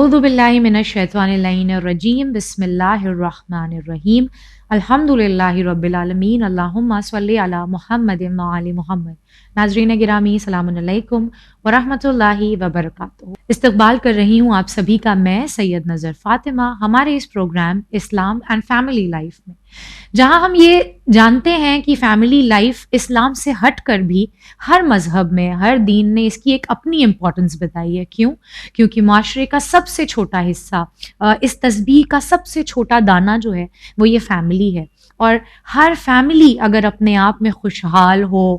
اعوذ باللہ من الشیطان اللعین الرجیم بسم اللہ الرحمن الرحیم الحمدللہ رب العالمین اللہم صلی علی محمد وعلی محمد۔ ناظرین گرامی السلام علیکم ورحمۃ اللہ وبرکاتہ۔ استقبال کر رہی ہوں آپ سبھی کا میں سید نظر فاطمہ ہمارے اس programme Islam and family life میں، جہاں ہم یہ جانتے ہیں کہ فیملی لائف اسلام سے ہٹ کر بھی ہر مذہب میں ہر دین نے اس کی ایک اپنی امپورٹنس بتائی ہے۔ کیوں؟ کیونکہ معاشرے کا سب سے چھوٹا حصہ، اس تسبیح کا سب سے چھوٹا دانہ جو ہے وہ یہ فیملی ہے، اور ہر فیملی اگر اپنے آپ میں خوشحال ہو،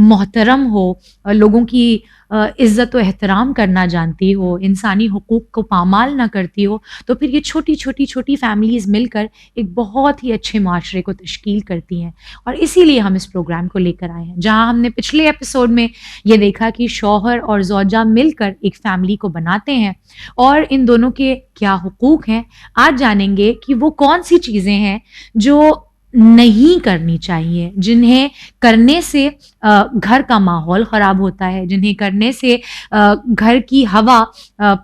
محترم ہو، لوگوں کی عزت و احترام کرنا جانتی ہو، انسانی حقوق کو پامال نہ کرتی ہو، تو پھر یہ چھوٹی چھوٹی چھوٹی فیملیز مل کر ایک بہت ہی اچھے معاشرے کو تشکیل کرتی ہیں۔ اور اسی لیے ہم اس پروگرام کو لے کر آئے ہیں، جہاں ہم نے پچھلے ایپیسوڈ میں یہ دیکھا کہ شوہر اور زوجہ مل کر ایک فیملی کو بناتے ہیں اور ان دونوں کے کیا حقوق ہیں۔ آج جانیں گے کہ وہ کون سی چیزیں ہیں جو نہیں کرنی چاہیے، جنہیں کرنے سے گھر کا ماحول خراب ہوتا ہے، جنہیں کرنے سے گھر کی ہوا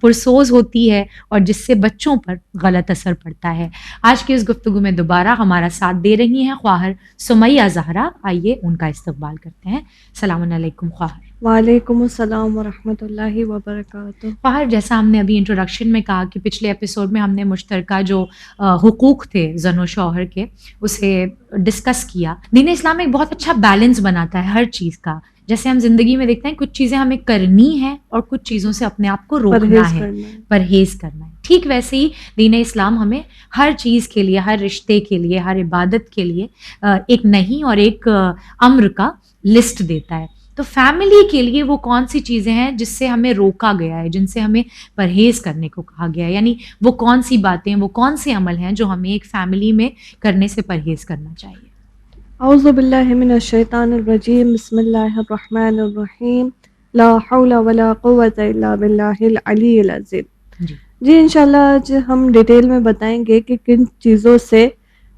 پرسوز ہوتی ہے اور جس سے بچوں پر غلط اثر پڑتا ہے۔ آج کی اس گفتگو میں دوبارہ ہمارا ساتھ دے رہی ہیں خواہر سمیہ زہرا۔ آئیے ان کا استقبال کرتے ہیں۔ السلام علیکم خواہر۔ وعلیکم السلام ورحمۃ اللہ وبرکاتہ۔ خواہر، جیسا ہم نے ابھی انٹروڈکشن میں کہا کہ پچھلے ایپیسوڈ میں ہم نے مشترکہ جو حقوق تھے زن و شوہر کے اسے ڈسکس کیا۔ دین اسلام ایک بہت اچھا بیلنس بناتا ہے ہر چیز کا۔ جیسے ہم زندگی میں دیکھتے ہیں کچھ چیزیں ہمیں کرنی ہیں اور کچھ چیزوں سے اپنے آپ کو روکنا ہے، پرہیز کرنا ہے۔ ٹھیک ویسے ہی دین اسلام ہمیں ہر چیز کے لیے، ہر رشتے کے لیے، ہر عبادت کے لیے ایک نہیں اور ایک امر کا لسٹ دیتا ہے۔ تو فیملی کے لیے وہ کون سی چیزیں ہیں جس سے ہمیں روکا گیا ہے، جن سے ہمیں پرہیز کرنے کو کہا گیا ہے، یعنی وہ کون سی باتیں، وہ کون سے عمل ہیں جو ہمیں ایک فیملی میں کرنے سے پرہیز کرنا چاہیے؟ اعوذ باللہ من الشیطان الرجیم بسم اللہ الرحمن الرحیم لا حول ولا قوة الا باللہ العلی العظیم۔ جی انشاءاللہ آج ہم ڈیٹیل میں بتائیں گے کہ کن چیزوں سے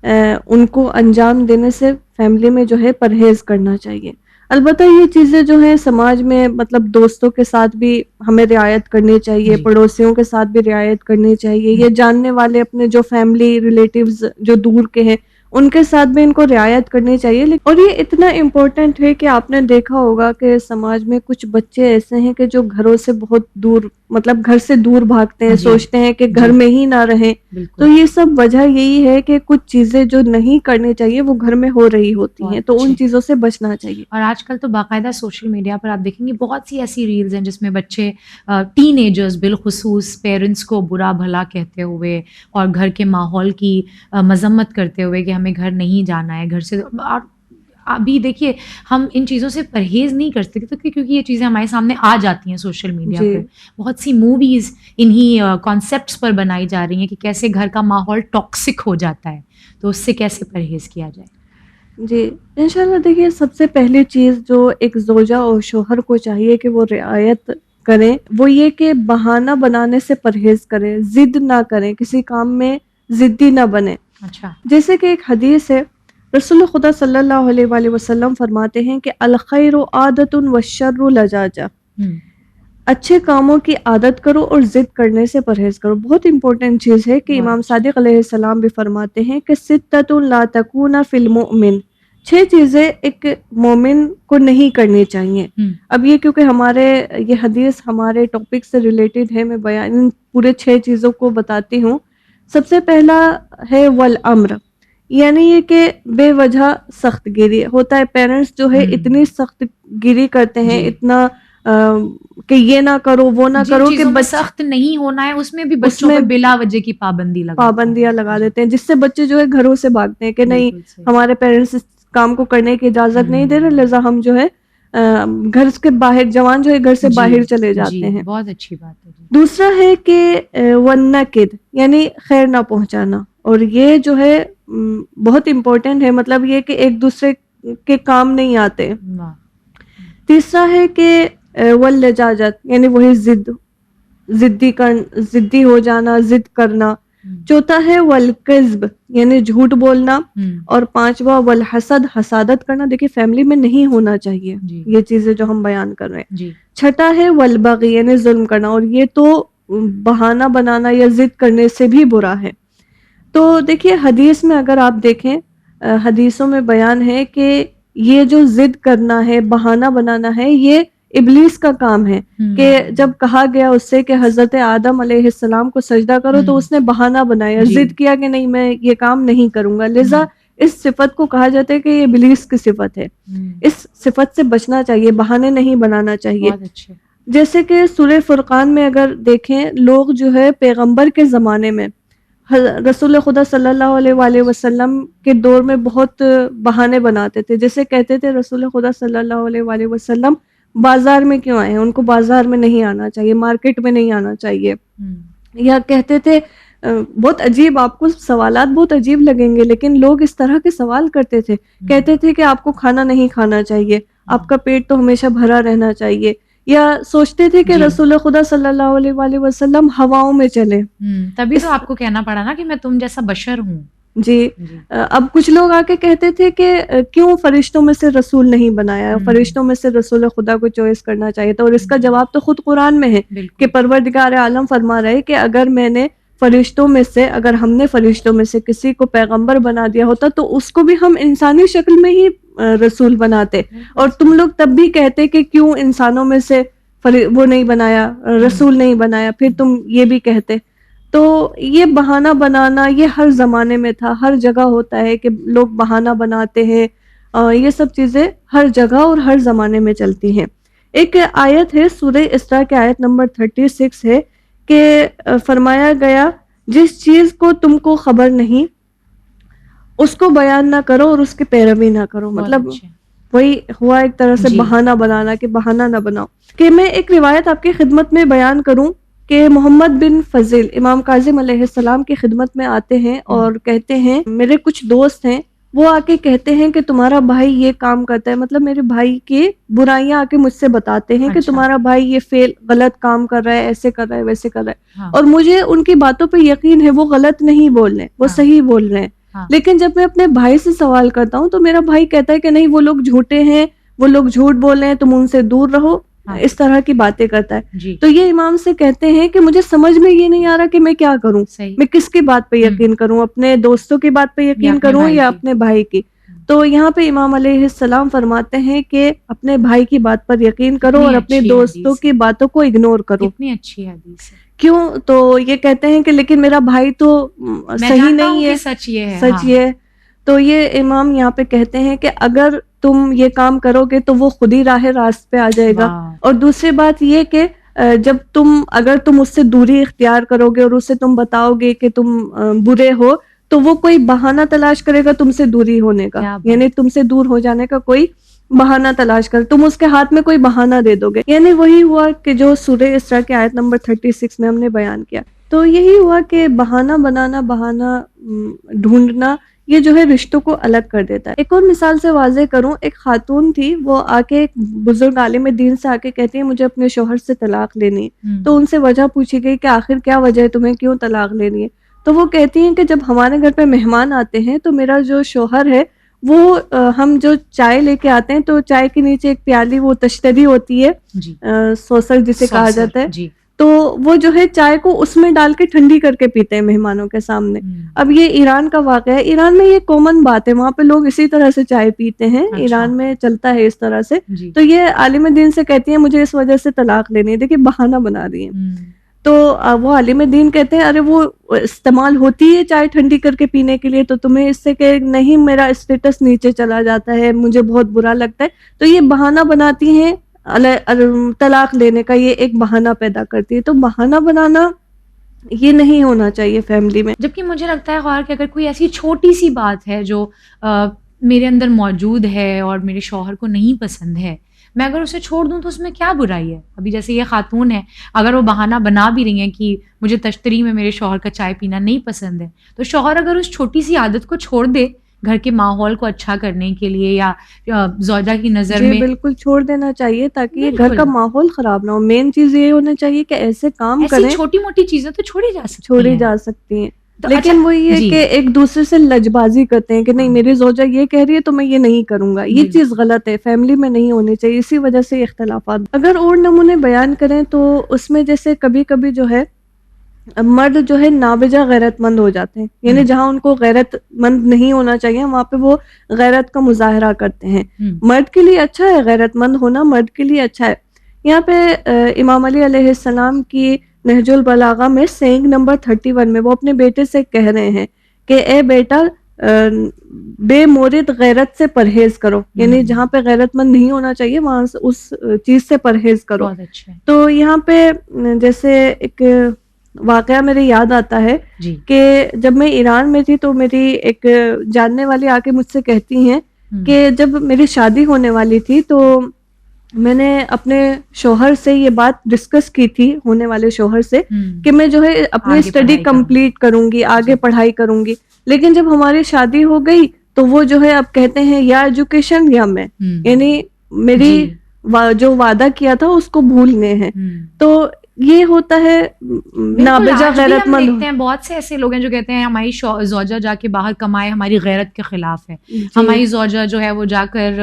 ان کو انجام دینے سے فیملی میں جو ہے پرہیز کرنا چاہیے۔ البتہ یہ چیزیں جو ہیں سماج میں مطلب دوستوں کے ساتھ بھی ہمیں رعایت کرنی چاہیے، پڑوسیوں کے ساتھ بھی رعایت کرنی چاہیے، یہ جاننے والے اپنے جو فیملی ریلیٹیوز جو دور کے ہیں ان کے ساتھ بھی ان کو رعایت کرنی چاہیے۔ اور یہ اتنا امپورٹنٹ ہے کہ آپ نے دیکھا ہوگا کہ سماج میں کچھ بچے ایسے ہیں کہ جو گھروں سے بہت دور، مطلب گھر سے دور بھاگتے ہیں، سوچتے ہیں کہ گھر میں ہی نہ رہیں۔ تو یہ سب وجہ یہی ہے کہ کچھ چیزیں جو نہیں کرنی چاہیے وہ گھر میں ہو رہی ہوتی ہیں، تو ان چیزوں سے بچنا چاہیے۔ اور آج کل تو باقاعدہ سوشل میڈیا پر آپ دیکھیں گے بہت سی ایسی ریلز ہیں جس میں بچے، ٹین ایجرز بالخصوص، پیرنٹس کو برا بھلا کہتے ہوئے اور گھر کے ماحول کی مذمت کرتے ہوئے کہ ہمیں گھر نہیں جانا ہے، گھر سے۔ اور ابھی دیکھیے ہم ان چیزوں سے پرہیز نہیں کر سکتے کیونکہ یہ چیزیں ہمارے سامنے آ جاتی ہیں سوشل میڈیا پہ۔ بہت سی موویز انہی کانسیپٹس پر بنائی جا رہی ہیں کہ کیسے گھر کا ماحول ٹاکسک ہو جاتا ہے، تو اس سے کیسے پرہیز کیا جائے۔ جی انشاءاللہ دیکھیے سب سے پہلی چیز جو ایک زوجہ اور شوہر کو چاہیے کہ وہ رعایت کریں وہ یہ کہ بہانہ بنانے سے پرہیز کریں، ضد نہ کریں، کسی کام میں ضدی نہ بنیں۔ اچھا، جیسے کہ ایک حدیث ہے، رسول خدا صلی اللہ علیہ وآلہ وسلم فرماتے ہیں کہ الخیر عادت والشر لجاجہ، اچھے کاموں کی عادت کرو اور ضد کرنے سے پرہیز کرو۔ بہت امپورٹنٹ چیز ہے کہ امام صادق علیہ السلام بھی فرماتے ہیں کہ ستۃ لا تکون فی المؤمن، 6 چیزیں ایک مومن کو نہیں کرنی چاہیے۔ اب یہ کیونکہ یہ حدیث ہمارے ٹاپک سے ریلیٹڈ ہے، میں بیان پورے 6 چیزوں کو بتاتی ہوں۔ سب سے پہلا ہے والامر، یعنی یہ کہ بے وجہ سخت گیری ہوتا ہے۔ پیرنٹس جو ہے اتنی سخت گیری کرتے ہیں، اتنا کہ یہ نہ کرو وہ نہ کرو، کہ سخت نہیں ہونا ہے، اس میں بھی بچوں پر بلا وجہ کی پابندیاں لگا دیتے ہیں، جس سے بچے جو ہے گھروں سے بھاگتے ہیں کہ نہیں ہمارے پیرنٹس اس کام کو کرنے کی اجازت نہیں دے رہے، لہذا ہم جو ہے گھر کے باہر، جوان جو ہے گھر سے باہر چلے جاتے ہیں۔ بہت اچھی بات ہے۔ دوسرا ہے کہ والنکد، یعنی خیر نہ پہنچانا، اور یہ جو ہے بہت امپورٹنٹ ہے، مطلب یہ کہ ایک دوسرے کے کام نہیں آتے۔ تیسرا ہے کہ واللجاجت، یعنی وہی ضدی ہو جانا، ضد کرنا۔ چوتھا ہے والکذب، یعنی جھوٹ بولنا، اور پانچواں والحسد، حسادت کرنا۔ دیکھیے فیملی میں نہیں ہونا چاہیے یہ چیزیں جو ہم بیان کر رہے ہیں۔ چھٹا ہے والبغی، یعنی ظلم کرنا، اور یہ تو بہانہ بنانا یا ضد کرنے سے بھی برا ہے۔ تو دیکھیے حدیث میں اگر آپ دیکھیں، حدیثوں میں بیان ہے کہ یہ جو ضد کرنا ہے، بہانہ بنانا ہے، یہ ابلیس کا کام ہے کہ جب کہا گیا اس سے کہ حضرت آدم علیہ السلام کو سجدہ کرو تو اس نے بہانہ بنایا، ضد کیا کہ نہیں میں یہ کام نہیں کروں گا، لہذا اس صفت کو کہا جاتا ہے کہ یہ ابلیس کی صفت ہے۔ اس صفت سے بچنا چاہیے، بہانے نہیں بنانا چاہیے۔ جیسے کہ سورہ فرقان میں اگر دیکھیں، لوگ جو ہے پیغمبر کے زمانے میں رسول خدا صلی اللہ علیہ وآلہ وسلم کے دور میں بہت بہانے بناتے تھے، جیسے کہتے تھے رسول خدا صلی اللہ علیہ وآلہ وسلم بازار میں کیوں آئے ہیں، ان کو بازار میں نہیں آنا چاہیے، مارکیٹ میں نہیں آنا چاہیے، یا کہتے تھے بہت عجیب، آپ کو سوالات بہت عجیب لگیں گے لیکن لوگ اس طرح کے سوال کرتے تھے، کہتے تھے کہ آپ کو کھانا نہیں کھانا چاہیے، آپ کا پیٹ تو ہمیشہ بھرا رہنا چاہیے، یا سوچتے تھے کہ رسول خدا صلی اللہ علیہ وآلہ وسلم ہواؤں میں چلے۔ تبھی تو آپ کو کہنا پڑا نا کہ میں تم جیسا بشر ہوں۔ جی اب کچھ لوگ آ کے کہتے تھے کہ کیوں فرشتوں میں سے رسول نہیں بنایا، فرشتوں میں سے رسول خدا کو چوائس کرنا چاہیے تھا، اور اس کا جواب تو خود قرآن میں ہے کہ پروردگار عالم فرما رہے کہ اگر میں نے فرشتوں میں سے، اگر ہم نے فرشتوں میں سے کسی کو پیغمبر بنا دیا ہوتا تو اس کو بھی ہم انسانی شکل میں ہی رسول بناتے، اور تم لوگ تب بھی کہتے کہ کیوں انسانوں میں سے وہ نہیں بنایا، رسول نہیں بنایا، پھر تم یہ بھی کہتے۔ تو یہ بہانہ بنانا یہ ہر زمانے میں تھا، ہر جگہ ہوتا ہے کہ لوگ بہانہ بناتے ہیں، یہ سب چیزیں ہر جگہ اور ہر زمانے میں چلتی ہیں۔ ایک آیت ہے سورہ اسراء کی آیت نمبر 36 ہے کہ فرمایا گیا جس چیز کو تم کو خبر نہیں اس کو بیان نہ کرو اور اس کی پیروی نہ کرو، مطلب وہی ہوا ایک طرح سے بہانہ بنانا کہ بہانہ نہ بناؤ۔ کہ میں ایک روایت آپ کی خدمت میں بیان کروں کہ محمد بن فضل امام کاظم علیہ السلام کی خدمت میں آتے ہیں اور کہتے ہیں میرے کچھ دوست ہیں، وہ آ کے کہتے ہیں کہ تمہارا بھائی یہ کام کرتا ہے، مطلب میرے بھائی کی برائیاں آ کے مجھ سے بتاتے ہیں کہ تمہارا بھائی یہ غلط کام کر رہا ہے، ایسے کر رہا ہے، ویسے کر رہا ہے، اور مجھے ان کی باتوں پہ یقین ہے وہ غلط نہیں بول رہے، وہ صحیح بول رہے ہیں، لیکن جب میں اپنے بھائی سے سوال کرتا ہوں تو میرا بھائی کہتا ہے کہ نہیں وہ لوگ جھوٹے ہیں، وہ لوگ جھوٹ بول رہے ہیں، تم ان سے دور رہو، اس طرح کی باتیں کرتا ہے۔ تو یہ امام سے کہتے ہیں کہ مجھے سمجھ میں یہ نہیں آ رہا کہ میں کیا کروں، میں کس کی بات پہ یقین کروں، اپنے دوستوں کی بات پہ یقین کروں یا اپنے بھائی کی۔ تو یہاں پہ امام علیہ السلام فرماتے ہیں کہ اپنے بھائی کی بات پر یقین کرو اور اپنے دوستوں کی باتوں کو اگنور کرو۔ کتنی اچھی حدیث ہے۔ کیوں؟ تو یہ کہتے ہیں کہ لیکن میرا بھائی تو صحیح نہیں ہے، سچ یہ ہے، سچ یہ ہے۔ تو یہ امام یہاں پہ کہتے ہیں کہ اگر تم یہ کام کرو گے تو وہ خود ہی راہ راست پہ آ جائے گا، اور دوسری بات یہ کہ جب اگر تم اس سے دوری اختیار کرو گے اور اسے تم بتاؤ گے کہ تم برے ہو تو وہ کوئی بہانہ تلاش کرے گا تم سے دوری ہونے کا، یعنی تم سے دور ہو جانے کا کوئی بہانہ تلاش کر، تم اس کے ہاتھ میں کوئی بہانہ دے دو گے، یعنی وہی ہوا کہ جو سورہ اسراء کی آیت نمبر 36 میں ہم نے بیان کیا۔ تو یہی ہوا کہ بہانہ بنانا، بہانہ ڈھونڈنا یہ جو ہے رشتوں کو الگ کر دیتا ہے۔ ایک اور مثال سے واضح کروں، ایک خاتون تھی، وہ آ کے ایک بزرگ عالم دین سے آ کے کہتی ہے مجھے اپنے شوہر سے طلاق لینی ہے۔ تو ان سے وجہ پوچھی گئی کہ آخر کیا وجہ ہے تمہیں کیوں طلاق لینی ہے؟ تو وہ کہتی ہیں کہ جب ہمارے گھر پہ مہمان آتے ہیں تو میرا جو شوہر ہے وہ ہم جو چائے لے کے آتے ہیں تو چائے کے نیچے ایک پیالی وہ تشتری ہوتی ہے، سوسر جسے کہا جاتا ہے، تو وہ جو ہے چائے کو اس میں ڈال کے ٹھنڈی کر کے پیتے ہیں مہمانوں کے سامنے۔ اب یہ ایران کا واقعہ ہے، ایران میں یہ کامن بات ہے، وہاں پہ لوگ اسی طرح سے چائے پیتے ہیں، ایران میں چلتا ہے اس طرح سے۔ تو یہ عالم دین سے کہتی ہیں مجھے اس وجہ سے طلاق لینی ہے، دیکھیں بہانہ بنا رہی ہیں۔ تو وہ عالم دین کہتے ہیں ارے وہ استعمال ہوتی ہے چائے ٹھنڈی کر کے پینے کے لیے، تو تمہیں اس سے کہ نہیں میرا اسٹیٹس نیچے چلا جاتا ہے، مجھے بہت برا لگتا ہے، تو یہ بہانہ بناتی ہیں طلاق لینے کا، یہ ایک بہانہ پیدا کرتی ہے۔ تو بہانہ بنانا یہ نہیں ہونا چاہیے فیملی میں۔ جبکہ مجھے لگتا ہے غور کہ اگر کوئی ایسی چھوٹی سی بات ہے جو میرے اندر موجود ہے اور میرے شوہر کو نہیں پسند ہے، میں اگر اسے چھوڑ دوں تو اس میں کیا برائی ہے؟ ابھی جیسے یہ خاتون ہے، اگر وہ بہانہ بنا بھی رہی ہیں کہ مجھے تشتری میں میرے شوہر کا چائے پینا نہیں پسند ہے، تو شوہر اگر اس چھوٹی سی عادت کو چھوڑ دے گھر کے ماحول کو اچھا کرنے کے لیے یا زوجہ کی نظر میں، بالکل چھوڑ دینا چاہیے تاکہ یہ گھر کا ماحول خراب نہ ہو۔ مین چیز یہ ہونا چاہیے کہ ایسے کام کریں، چھوٹی موٹی چیزیں تو چھوڑی جا سکتی ہیں، لیکن وہ یہ کہ ایک دوسرے سے لج بازی کرتے ہیں کہ نہیں میری زوجہ یہ کہہ رہی ہے تو میں یہ نہیں کروں گا، یہ چیز غلط ہے، فیملی میں نہیں ہونی چاہیے، اسی وجہ سے اختلافات۔ اگر اور نمونے بیان کریں تو اس میں جیسے کبھی کبھی جو ہے مرد جو ہے نابجا غیرت مند ہو جاتے ہیں، یعنی جہاں ان کو غیرت مند نہیں ہونا چاہیے وہاں پہ وہ غیرت کا مظاہرہ کرتے ہیں. مرد کے لیے اچھا ہے، غیرت مند ہونا مرد کے لیے اچھا ہے. یہاں پہ امام علی علیہ السلام کی نہج البلاغہ میں سینگ نمبر 31 میں وہ اپنے بیٹے سے کہہ رہے ہیں کہ اے بیٹا بے مورد غیرت سے پرہیز کرو، یعنی جہاں پہ غیرت مند نہیں ہونا چاہیے وہاں سے اس چیز سے پرہیز کرو. تو یہاں پہ جیسے ایک واقعہ میرے یاد آتا ہے کہ جب میں ایران میں تھی تو میری ایک جاننے والی آ کے مجھ سے کہتی ہیں کہ جب میری شادی ہونے والی تھی تو میں نے اپنے شوہر سے یہ بات ڈسکس کی تھی، ہونے والے شوہر سے، کہ میں جو ہے اپنی اسٹڈی کمپلیٹ کروں گی، آگے پڑھائی کروں گی. لیکن جب ہماری شادی ہو گئی تو وہ جو ہے اب کہتے ہیں یا ایجوکیشن یا میں، یعنی میری جو وعدہ کیا تھا اس کو بھولنے ہیں. تو یہ ہوتا ہے نابجا غیرت مند. دیکھتے ہیں بہت سے ایسے لوگ ہیں جو کہتے ہیں ہماری زوجہ جا کے باہر کمائے ہماری غیرت کے خلاف ہے، ہماری زوجہ جو ہے وہ جا کر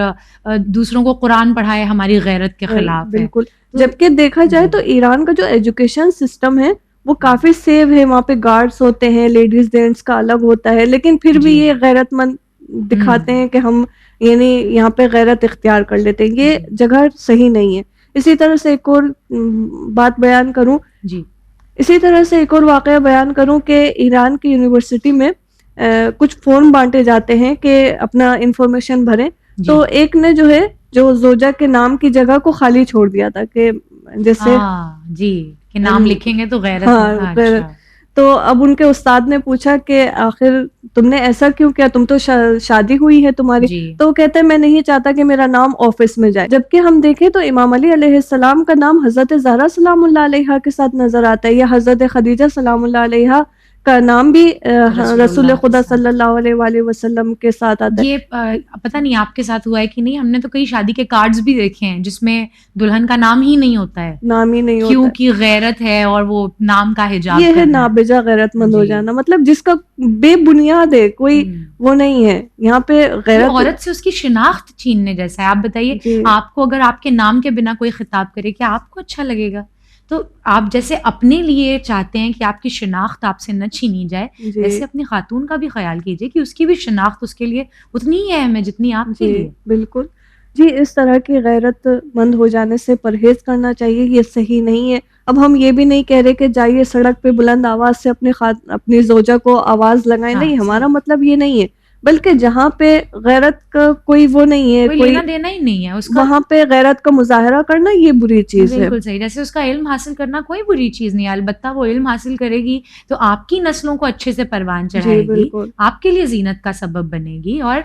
دوسروں کو قرآن پڑھائے ہماری غیرت کے خلاف ہے. بالکل. جبکہ دیکھا جائے تو ایران کا جو ایجوکیشن سسٹم ہے وہ کافی سیو ہے، وہاں پہ گارڈز ہوتے ہیں، لیڈیز جینٹس کا الگ ہوتا ہے، لیکن پھر بھی یہ غیرت مند دکھاتے ہیں کہ ہم یعنی یہاں پہ غیرت اختیار کر لیتے ہیں. یہ جگہ صحیح نہیں ہے. اسی طرح سے ایک اور بات بیان کروں، اسی طرح سے ایک اور واقعہ بیان کروں کہ ایران کی یونیورسٹی میں کچھ فارم بانٹے جاتے ہیں کہ اپنا انفارمیشن بھریں. تو ایک نے جو ہے جو زوجہ کے نام کی جگہ کو خالی چھوڑ دیا تھا کہ جیسے کہ نام لکھیں گے تو غیرت. تو اب ان کے استاد نے پوچھا کہ آخر تم نے ایسا کیوں کیا، تم تو شادی ہوئی ہے تمہاری. تو وہ کہتے ہیں میں نہیں چاہتا کہ میرا نام آفس میں جائے. جبکہ ہم دیکھیں تو امام علی علیہ السلام کا نام حضرت زہرا سلام اللہ علیہا کے ساتھ نظر آتا ہے، یا حضرت خدیجہ سلام اللہ علیہا کا نام بھی رسول خدا صلی اللہ علیہ وآلہ وسلم کے ساتھ آتا ہے. یہ پتہ نہیں آپ کے ساتھ ہوا ہے کہ نہیں، ہم نے تو کئی شادی کے کارڈز بھی دیکھے ہیں جس میں دلہن کا نام ہی نہیں ہوتا ہے، نام ہی نہیں ہوتا، کیونکہ غیرت ہے اور وہ نام کا حجاب یہ ہے نابجا غیرت مند ہو جانا، مطلب جس کا بے بنیاد ہے، کوئی وہ نہیں ہے. یہاں پہ غیرت عورت سے اس کی شناخت چھیننے جیسا ہے. آپ بتائیے آپ کو اگر آپ کے نام کے بنا کوئی خطاب کرے کیا آپ کو اچھا لگے گا؟ تو آپ جیسے اپنے لیے چاہتے ہیں کہ آپ کی شناخت آپ سے نہ چھینی جائے، ویسے اپنی خاتون کا بھی خیال کیجیے کہ اس کی بھی شناخت اس کے لیے اتنی ہی اہم ہے جتنی آپ کے لیے. بالکل جی. اس طرح کی غیرت مند ہو جانے سے پرہیز کرنا چاہیے، یہ صحیح نہیں ہے. اب ہم یہ بھی نہیں کہہ رہے کہ جائیے سڑک پہ بلند آواز سے اپنی زوجہ کو آواز لگائیں، نہیں، ہمارا مطلب یہ نہیں ہے. بلکہ جہاں پہ غیرت کا کوئی وہ نہیں ہے، کوئی لینا دینا ہی نہیں ہے اس کا، وہاں پہ غیرت کا مظاہرہ کرنا یہ بری چیز ہے. بالکل صحیح. جیسے اس کا علم حاصل کرنا کوئی بری چیز نہیں ہے، البتہ وہ علم حاصل کرے گی تو آپ کی نسلوں کو اچھے سے پروان چڑھائے گی، آپ کے لیے زینت کا سبب بنے گی. اور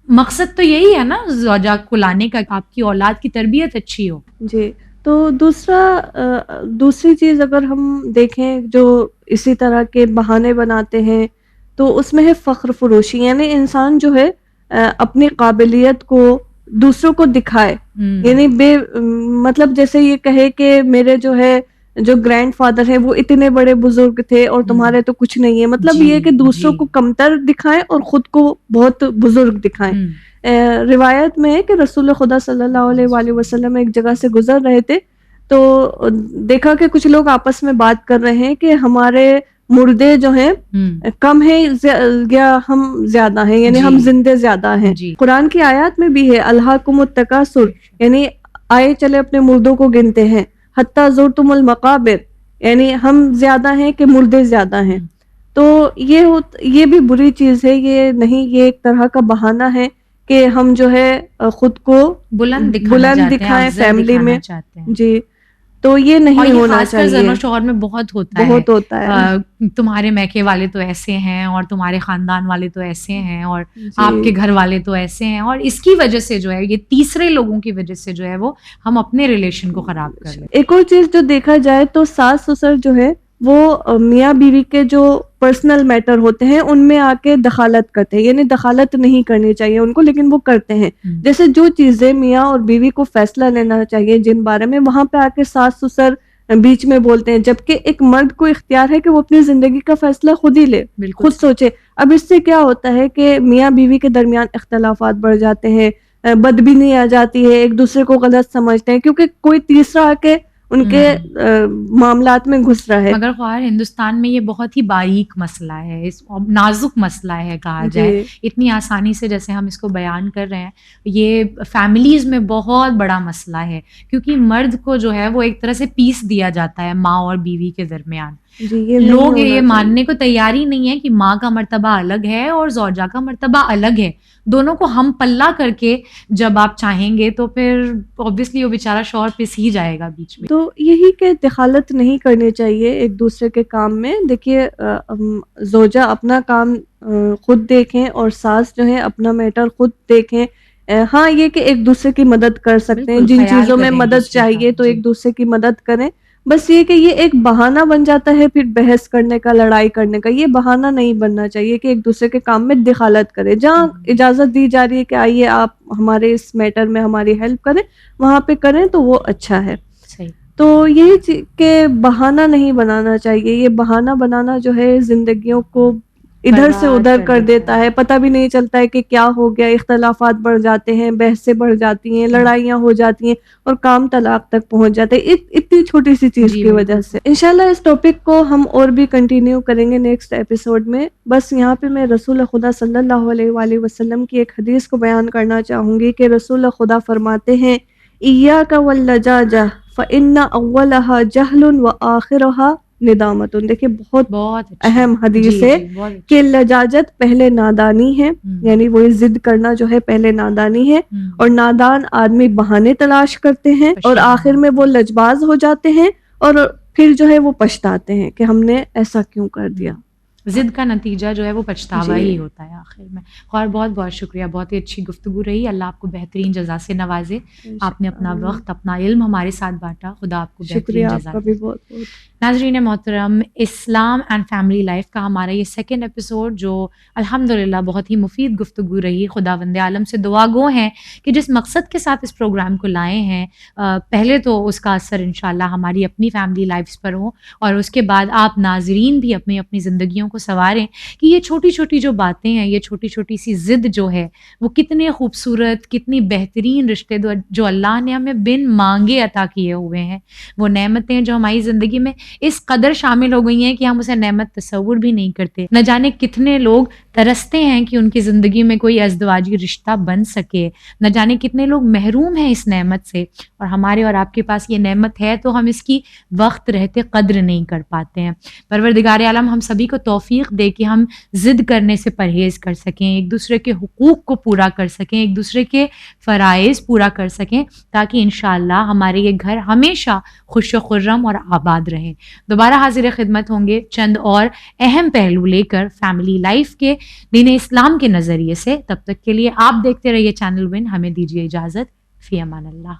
مقصد تو یہی ہے نا زوجہ کو لانے کا، آپ کی اولاد کی تربیت اچھی ہو. جی. تو دوسری چیز اگر ہم دیکھیں جو اسی طرح کے بہانے بناتے ہیں تو اس میں ہے فخر فروشی، یعنی انسان جو ہے اپنی قابلیت کو دوسروں کو دکھائے، یعنی مطلب جیسے یہ کہے کہ میرے جو گرینڈ فادر ہیں وہ اتنے بڑے بزرگ تھے اور تمہارے تو کچھ نہیں ہے، مطلب یہ کہ دوسروں کو کمتر دکھائیں اور خود کو بہت بزرگ دکھائیں. روایت میں ہے کہ رسول خدا صلی اللہ علیہ وآلہ وسلم ایک جگہ سے گزر رہے تھے تو دیکھا کہ کچھ لوگ آپس میں بات کر رہے ہیں کہ ہمارے مردے جو ہیں کم ہیں یا ہم زیادہ ہیں، یعنی ہم زندے زیادہ ہیں. قرآن کی آیات میں بھی ہے الہاکم التکاثر، یعنی آئے چلے اپنے مردوں کو گنتے ہیں، حتی زرتم المقابر، یعنی ہم زیادہ ہیں کہ مردے زیادہ ہیں. تو یہ بھی بری چیز ہے، یہ نہیں، یہ ایک طرح کا بہانہ ہے کہ ہم جو ہے خود کو بلند دکھائیں فیملی میں. جی. تو یہ نہیں ہونا چاہیے. زن و شوہر میں بہت ہوتا ہے تمہارے میکے والے تو ایسے ہیں اور تمہارے خاندان والے تو ایسے ہیں اور آپ کے گھر والے تو ایسے ہیں، اور اس کی وجہ سے جو ہے یہ تیسرے لوگوں کی وجہ سے جو ہے وہ ہم اپنے ریلیشن کو خراب کر لیں. ایک اور چیز جو دیکھا جائے تو ساس سسر جو ہے وہ میاں بیوی کے جو پرسنل میٹر ہوتے ہیں ان میں آ کے دخالت کرتے ہیں، یعنی دخالت نہیں کرنی چاہیے ان کو، لیکن وہ کرتے ہیں. جیسے جو چیزیں میاں اور بیوی کو فیصلہ لینا چاہیے جن بارے میں، وہاں پہ آ کے ساس سسر بیچ میں بولتے ہیں، جبکہ ایک مرد کو اختیار ہے کہ وہ اپنی زندگی کا فیصلہ خود ہی لے، خود سوچے. اب اس سے کیا ہوتا ہے کہ میاں بیوی کے درمیان اختلافات بڑھ جاتے ہیں، بدبینی آ جاتی ہے، ایک دوسرے کو غلط سمجھتے ہیں کیونکہ کوئی تیسرا آ کے ان کے معاملات میں گھس رہا ہے. مگر خواہر ہندوستان میں یہ بہت ہی باریک مسئلہ ہے, نازک مسئلہ ہے کہا جائے. اتنی آسانی سے جیسے ہم اس کو بیان کر رہے ہیں, یہ فیملیز میں بہت بڑا مسئلہ ہے, کیونکہ مرد کو جو ہے وہ ایک طرح سے پیس دیا جاتا ہے ماں اور بیوی کے درمیان. لوگ یہ ماننے کو تیار ہی نہیں ہے کہ ماں کا مرتبہ الگ ہے اور زوجہ کا مرتبہ الگ ہے. دونوں کو ہم پلہ کر کے جب آپ چاہیں گے تو پھر اوبویسلی وہ بیچارہ شوہر پس ہی جائے گا بیچ میں. تو یہی کہ دخالت نہیں کرنی چاہیے ایک دوسرے کے کام میں. دیکھیے زوجہ اپنا کام خود دیکھیں اور ساس جو ہے اپنا میٹر خود دیکھیں. ہاں یہ کہ ایک دوسرے کی مدد کر سکتے ہیں, جن چیزوں میں مدد چاہیے تو ایک دوسرے کی مدد کریں. بس یہ کہ یہ ایک بہانہ بن جاتا ہے پھر بحث کرنے کا, لڑائی کرنے کا. یہ بہانہ نہیں بننا چاہیے کہ ایک دوسرے کے کام میں دخالت کرے. جہاں اجازت دی جا رہی ہے کہ آئیے آپ ہمارے اس میٹر میں ہماری ہیلپ کریں, وہاں پہ کریں تو وہ اچھا ہے. تو یہی کہ بہانہ نہیں بنانا چاہیے. یہ بہانہ بنانا جو ہے زندگیوں کو ادھر سے ادھر کر دیتا ہے, پتہ بھی نہیں چلتا ہے کہ کیا ہو گیا. اختلافات بڑھ جاتے ہیں, بحثیں بڑھ جاتی ہیں, لڑائیاں ہو جاتی ہیں اور کام طلاق تک پہنچ جاتے ہیں اتنی چھوٹی سی چیز کی وجہ سے. انشاءاللہ اس ٹاپک کو ہم اور بھی کنٹینیو کریں گے نیکسٹ ایپیسوڈ میں. بس یہاں پہ میں رسول خدا صلی اللہ علیہ وآلہ وسلم کی ایک حدیث کو بیان کرنا چاہوں گی کہ رسول خدا فرماتے ہیں ایاک واللجاجہ فإن اولها جہل وآخرها ندامت. دیکھیں بہت اہم حدیث ہے کہ لجاجت پہلے نادانی ہے, یعنی وہی ضد کرنا جو ہے پہلے نادانی ہے, اور نادان آدمی بہانے تلاش کرتے ہیں اور آخر میں وہ لجباز ہو جاتے ہیں اور پھر جو ہے وہ پچھتاتے ہیں کہ ہم نے ایسا کیوں کر دیا. ضد کا نتیجہ جو ہے وہ پچھتاوا ہی ہوتا ہے آخر میں. اور بہت بہت شکریہ, بہت ہی اچھی گفتگو رہی. اللہ آپ کو بہترین جزا سے نوازے. آپ نے اپنا وقت, اپنا علم ہمارے ساتھ بانٹا. خدا آپ کو بہترین جزا دے. ناظرین محترم, اسلام اینڈ فیملی لائف کا ہمارا یہ سیکنڈ ایپیسوڈ جو الحمدللہ بہت ہی مفید گفتگو رہی. خداوند عالم سے دعا گو ہیں کہ جس مقصد کے ساتھ اس پروگرام کو لائے ہیں, پہلے تو اس کا اثر انشاءاللہ ہماری اپنی فیملی لائفز پر ہو, اور اس کے بعد آپ ناظرین بھی اپنی زندگیوں کو سنواریں کہ یہ چھوٹی چھوٹی جو باتیں ہیں, یہ چھوٹی چھوٹی سی ضد جو ہے وہ کتنے خوبصورت, کتنی بہترین رشتے جو اللہ نے ہمیں بن مانگے عطا کیے ہوئے ہیں. وہ نعمتیں جو ہماری زندگی میں اس قدر شامل ہو گئی ہیں کہ ہم اسے نعمت تصور بھی نہیں کرتے. نہ جانے کتنے لوگ ترستے ہیں کہ ان کی زندگی میں کوئی ازدواجی رشتہ بن سکے, نہ جانے کتنے لوگ محروم ہیں اس نعمت سے, اور ہمارے اور آپ کے پاس یہ نعمت ہے تو ہم اس کی وقت رہتے قدر نہیں کر پاتے ہیں. پروردگار عالم ہم سبھی کو توفیق دے کہ ہم ضد کرنے سے پرہیز کر سکیں, ایک دوسرے کے حقوق کو پورا کر سکیں, ایک دوسرے کے فرائض پورا کر سکیں, تاکہ انشاءاللہ ہمارے یہ گھر ہمیشہ خوش و خرم اور آباد رہیں. دوبارہ حاضر خدمت ہوں گے چند اور اہم پہلو لے کر فیملی لائف کے, دین اسلام کے نظریے سے. تب تک کے لیے آپ دیکھتے رہیے چینل ون. ہمیں دیجیے اجازت. فی امان اللہ.